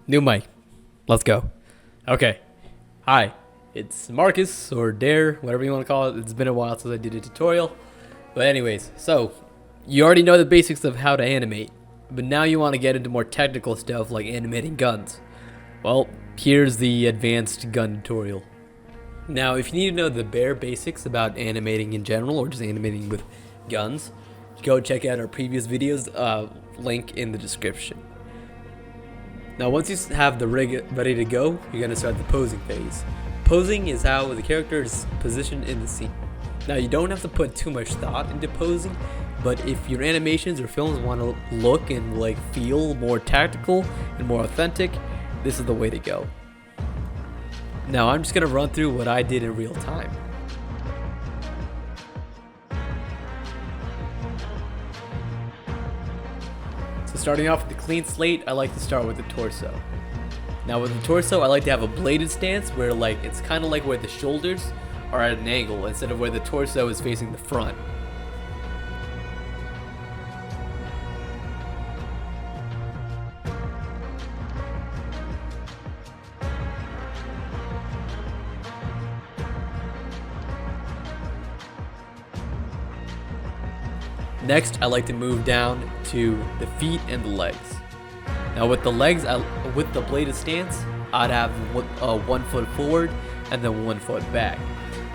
New mic. Let's go. Okay. Hi. It's Marcus or Dare, whatever you want to call it. It's been a while since I did a tutorial. But anyways, so you already know the basics of how to animate. But now you want to get into more technical stuff like animating guns. Well, here's the advanced gun tutorial. Now, if you need to know the bare basics about animating in general or just animating with guns, go check out our previous videos, link in the description. Now, once you have the rig ready to go, you're going to start the posing phase. Posing is how the character is positioned in the scene. Now, you don't have to put too much thought into posing, but if your animations or films want to look and feel more tactical and more authentic, this is the way to go. Now, I'm just going to run through what I did in real time. So starting off with the clean slate, I like to start with the torso. Now with the torso, I like to have a bladed stance where it's kind of like where the shoulders are at an angle instead of where the torso is facing the front. Next, I like to move down to the feet and the legs. Now with the legs, with the bladed stance, I'd have 1 foot forward and then 1 foot back.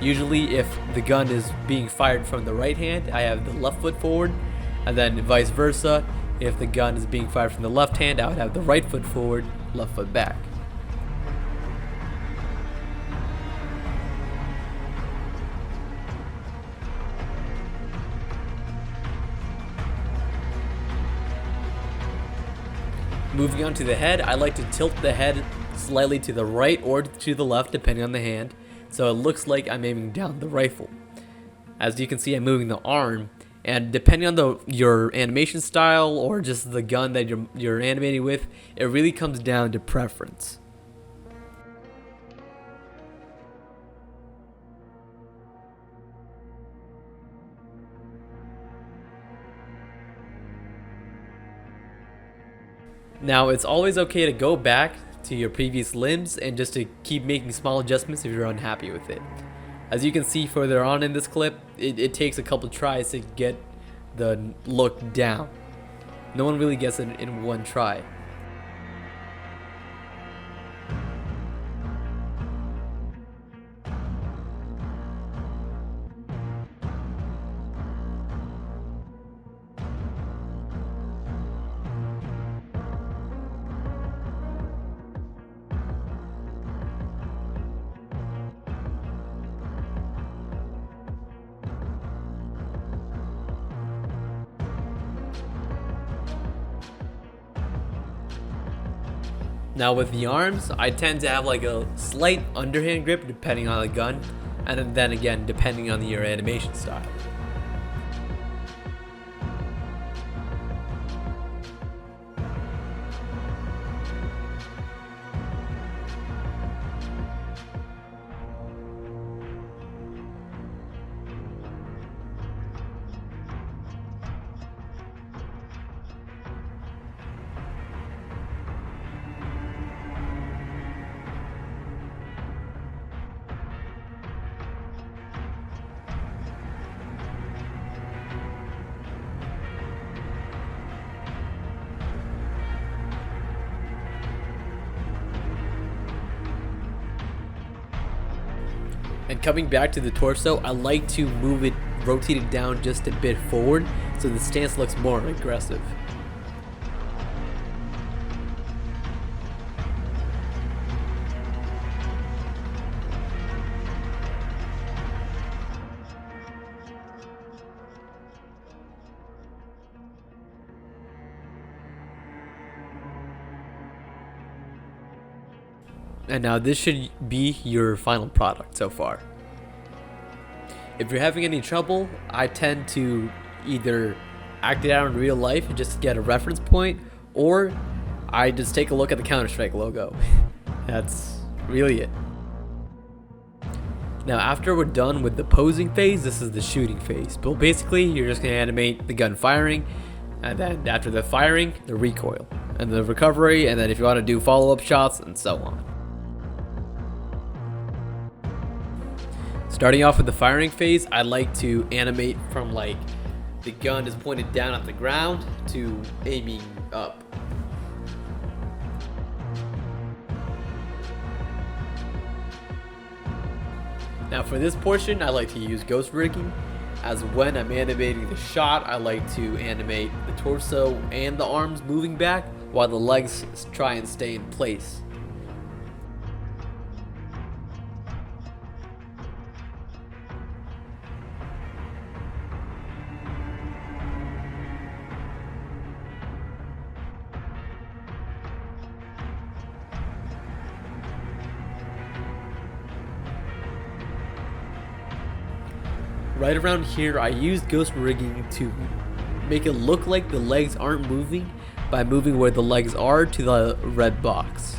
Usually if the gun is being fired from the right hand, I have the left foot forward, and then vice versa. If the gun is being fired from the left hand, I would have the right foot forward, left foot back. Moving on to the head, I like to tilt the head slightly to the right or to the left depending on the hand, so it looks like I'm aiming down the rifle. As you can see, I'm moving the arm, and depending on your animation style or just the gun that you're animating with, it really comes down to preference. Now, it's always okay to go back to your previous limbs and just to keep making small adjustments if you're unhappy with it. As you can see further on in this clip, it takes a couple tries to get the look down. No one really gets it in one try. Now with the arms, I tend to have a slight underhand grip depending on the gun, and then again depending on your animation style. And coming back to the torso, I like to move it, rotate it down just a bit forward so the stance looks more aggressive. And now this should be your final product so far. If you're having any trouble, I tend to either act it out in real life and just get a reference point, or I just take a look at the Counter-Strike logo. That's really it. Now after we're done with the posing phase, this is the shooting phase. But basically, you're just going to animate the gun firing, And then after the firing, the recoil, and the recovery, and then if you want to do follow-up shots, and so on. Starting off with the firing phase, I like to animate from like the gun is pointed down at the ground to aiming up. Now for this portion, I like to use ghost rigging, as when I'm animating the shot, I like to animate the torso and the arms moving back while the legs try and stay in place. Right around here, I used ghost rigging to make it look like the legs aren't moving by moving where the legs are to the red box.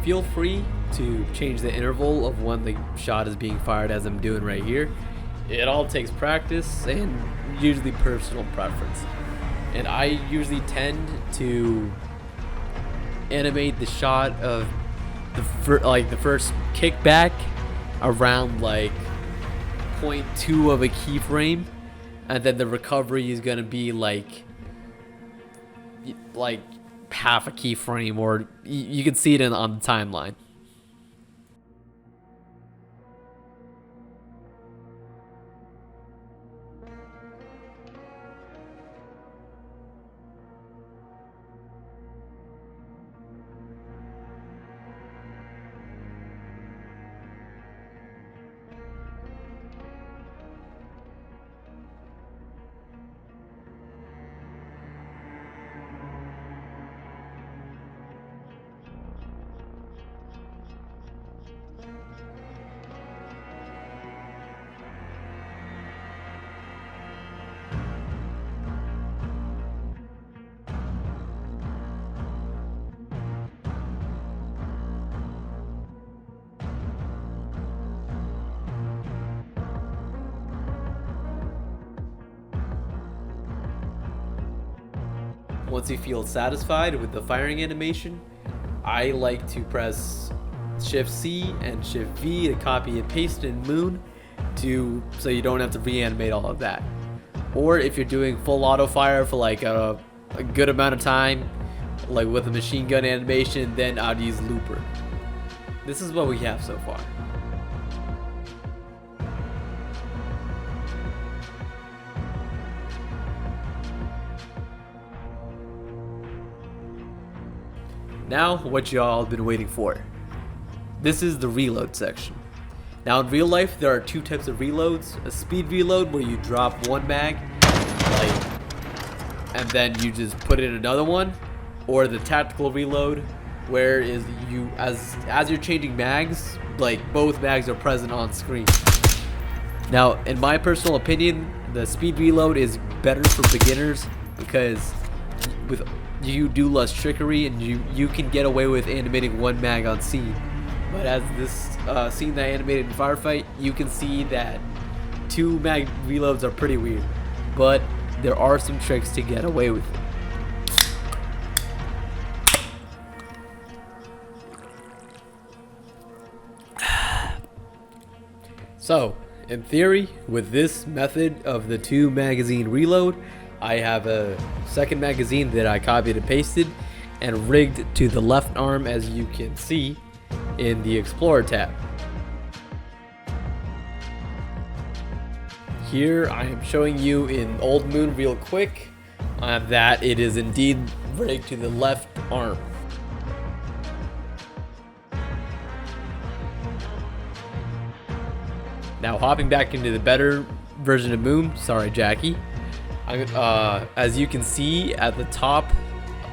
Feel free to change the interval of when the shot is being fired, as I'm doing right here. It all takes practice and usually personal preference. And I usually tend to animate the shot of the first kickback around like 0.2 of a keyframe, and then the recovery is gonna be like half a keyframe, or you can see it on the timeline. Once you feel satisfied with the firing animation, I like to press Shift C and Shift V to copy and paste in Moon so you don't have to reanimate all of that. Or if you're doing full auto fire for like a good amount of time, like with a machine gun animation, then I'd use Looper. This is what we have so far. Now, what y'all been waiting for. This is the reload section. Now in real life, there are two types of reloads. A speed reload where you drop one mag, and then you just put in another one. Or the tactical reload, where is as you're changing mags, like both mags are present on screen. Now, in my personal opinion, the speed reload is better for beginners because with you do less trickery and you can get away with animating one mag on scene. But as this scene that I animated in Firefight, you can see that 2 mag reloads are pretty weird, but there are some tricks to get away with it. So, in theory, with this method of the 2 magazine reload, I have a second magazine that I copied and pasted and rigged to the left arm, as you can see in the Explorer tab. Here I am showing you in Old Moon real quick that it is indeed rigged to the left arm. Now hopping back into the better version of Moon, sorry Jackie, as you can see at the top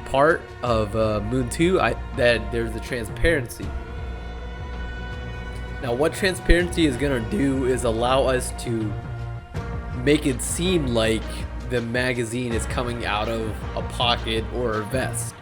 part of Moon 2 that there's a transparency. Now what transparency is going to do is allow us to make it seem like the magazine is coming out of a pocket or a vest.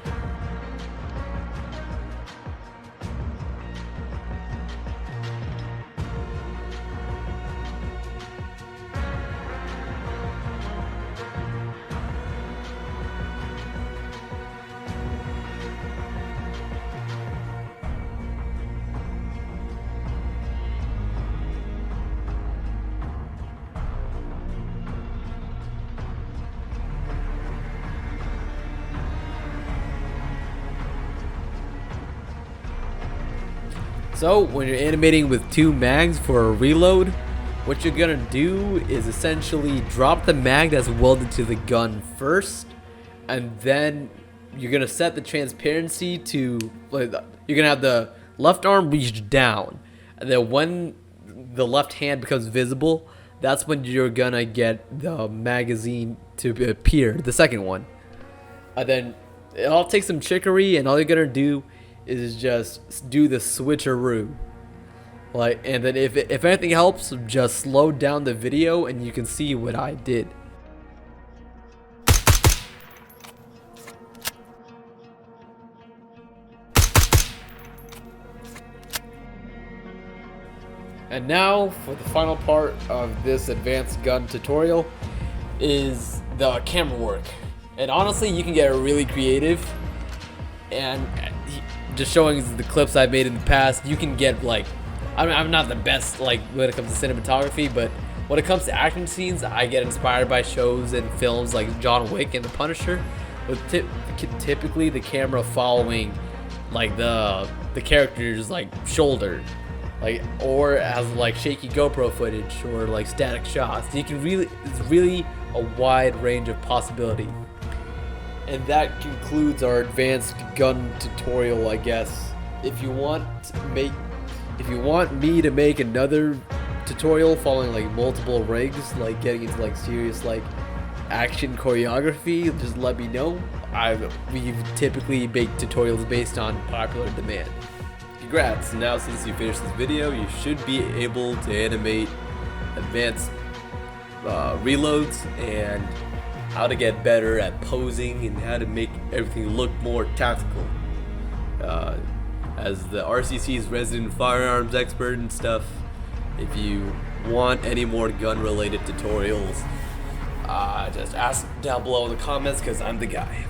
So when you're animating with 2 mags for a reload, what you're gonna do is essentially drop the mag that's welded to the gun first, and then you're gonna set the transparency to, like, you're gonna have the left arm reach down, and then when the left hand becomes visible, that's when you're gonna get the magazine to appear, the second one. And then it all takes some trickery, and all you're gonna do is just do the switcheroo. Like, and then if anything helps, just slow down the video and you can see what I did. And now for the final part of this advanced gun tutorial is the camera work. And honestly, you can get really creative, and just showing the clips I've made in the past, you can get, like, I'm not the best, like, when it comes to cinematography, but when it comes to action scenes, I get inspired by shows and films like John Wick and The Punisher, with typically the camera following, like, the character's, like, shoulder, like, or as, like, shaky GoPro footage or, like, static shots. You can really, it's really a wide range of possibility. And that concludes our advanced gun tutorial, I guess. If you want me to make another tutorial following, like, multiple rigs, like getting into, like, serious, like, action choreography, just let me know. We've typically make tutorials based on popular demand. Congrats! Now since you finished this video, you should be able to animate advanced reloads and how to get better at posing and how to make everything look more tactical. As the RCC's resident firearms expert and stuff, if you want any more gun related tutorials, just ask down below in the comments because I'm the guy.